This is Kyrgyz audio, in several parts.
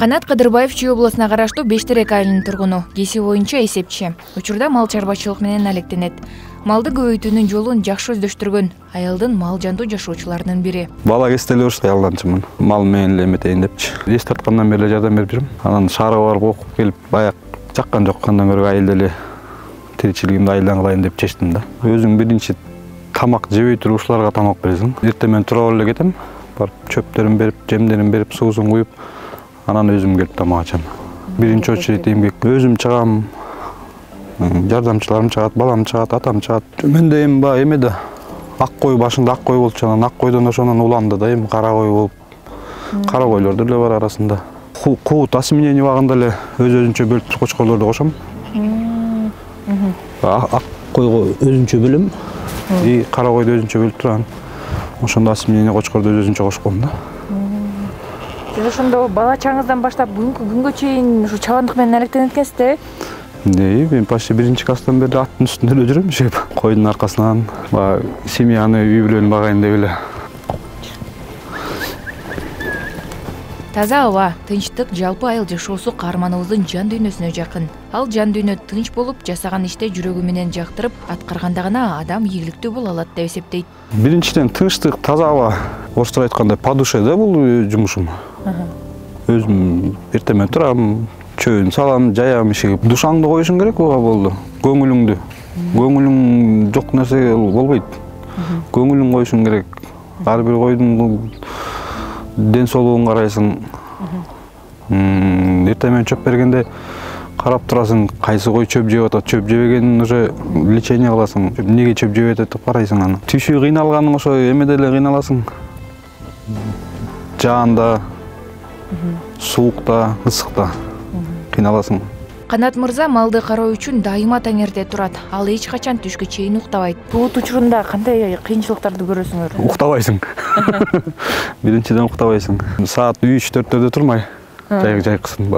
Канат Кадырбаев Чүй обласына караштуу Бештерек айылынын тургуну, кеси боюнча эсепчи. Учурда мал чарбачылык менен алектенет. Малды көбөйтүүнүн жолун жакшы өздөштүргөн айылдын мал жандуу жашоочуларынын бири. Бала кезде эле ушул аялданчымын. Мал менен эле эметейин депчи. Эс тарткандан бери жардам берип жүрөм. Анан шаарга барып окуп келип, баяк жаккан жок. Андан көрө айылда эле тиричилигимди айылдан кылайын деп чечтим да. Өзүң биринчи тамак жебей туруп ушуларга тамак бересиң. Эртең менен тура эле кетем. Барып чөптөрүн берип, жемдерин берип, суусун куюп, анан өзүм келип тамак ачам. Биринчи очередь эмгек. Өзүм чыгам, жардамчыларым чыгат, балам чыгат, атам чыгат. Менде эми баягы эме да ак кой, башында ак кой болчу, анан ак койдон ошонун уланды да эми кара кой болуп. Кара койлор деле бар арасында. Куут осеменение убагында эле өз-өзүнчө бөлүп кочкорлорду кошом. Ак койго өзүнчө бөлөм, кара койду өзүнчө бөлүп турам. Ошондо осеменение кочкорду өз-өзүнчө кошком да. Сиз ошондо бала чагыңыздан баштап бүгүнкү күнгө чейин ушу чабандык менен алектенет экенсиз, Мен почти биринчи класстан бери аттын үстүндө эле жүрөм, жеп. Койдун аркасынан семьяны, үй бүлөнү багайын деп эле. Таза аба, тынчтык жалпы айыл жашоосу каарманыбыздын жан дүйнөсүнө жакын. Ал жан дүйнө тынч болуп, жасаган иште жүрөгү менен жактырып, аткарганда гана адам ийгиликтүү боло алат деп эсептейт. Биринчиден тынчтык, таза аба. Орусча айтканда по душе да бул жумушум. Өзүм эртең менен турам, чөйүн салам, жаям ишиге. Душаңды коюшуң керек буга болду. Көңүлүңдү. Көңүлүң жок нерсе болбойт. Көңүлүң коюшуң керек. Ар бир койдун ден соолугун карайсың. Эртең менен чөп бергенде карап турасың, кайсы кой чөп жеп атат, чөп жебегенин уже лечение кыласың. Эмнеге чөп жеп атат деп карайсың аны. Түшү кыйналганың ошо эмеде эле кыйналасың. Жаанда, суукта, ысыкта кыйналасың. Канат мырза малды кароо үчүн дайыма таң эрте турат. Ал эч качан түшкө чейин уктабайт. Буут учурунда кандай кыйынчылыктарды көрөсүңөр? Уктабайсың. Биринчиден уктабайсың. Саат 3-4-төрдө турмай, жайкысын,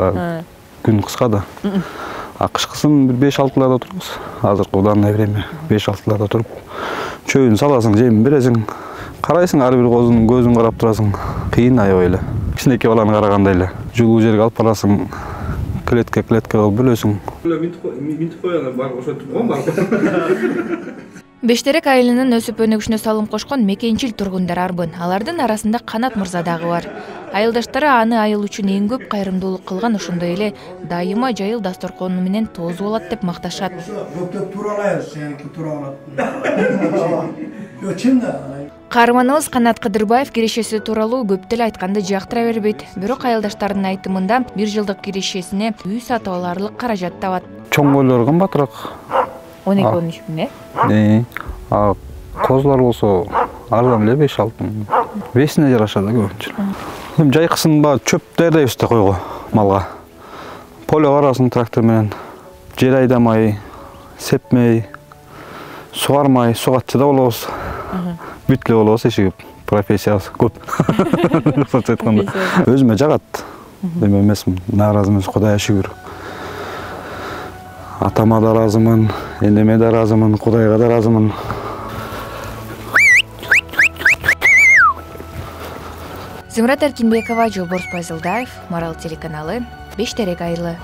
күн кыска да. Кышкысын 5-6ларда турабыз. Азыркы уданное время 5-6ларда туруп, чөйүн саласың, жемин бересиң. Карайсың, ар бир козунун көзүн карап турасың. Кыйын аябай эле. Кичинекей баланы карагандай эле. Жулуу жерге алып барасың. Клетка кылып бөлөсүң. Бештерек айылынын өсүп өнүгүшүнө салым кошкон мекенчил тургундар арбын. Алардын арасында Канат мырза дагы бар. Айылдаштары аны айыл үчүн эң көп кайрымдуулук кылган, ошондой эле дайыма жайыл дасторкону менен тоозу болот деп макташат. Каарманыбыз Канат Кадырбаев кирешеси тууралуу көп деле айтканды жактыра бербейт. Бирок айылдаштарынын айтымында 1 жылдык кирешесине үй сатып аларлык каражат табат. Чоң койлор кымбатыраак. 12-13 миң, Козлор болсо арзан эле 5-6 миң. Весине жараша да көбүнчө. Эми жайкысын чөп даярдайбыз да койго, малга. Поле барасың трактор менен. Жер айдамай, сепмей, сугармай, сугатчы да болобуз. Бүт эле болобуз, эши көп. Профессиябыз көп. Кыскача айтканда. Өзүмө жагат. Эме эмесмин, нааразымын, Кудайга шүгүр. Атама да ыраазымын, энеме да ыраазымын, Кудайга да ыраазымын. Зымрат Эркинбекова, Жолборс Байзылдаев, Марал телеканалы, Бештерек айылы.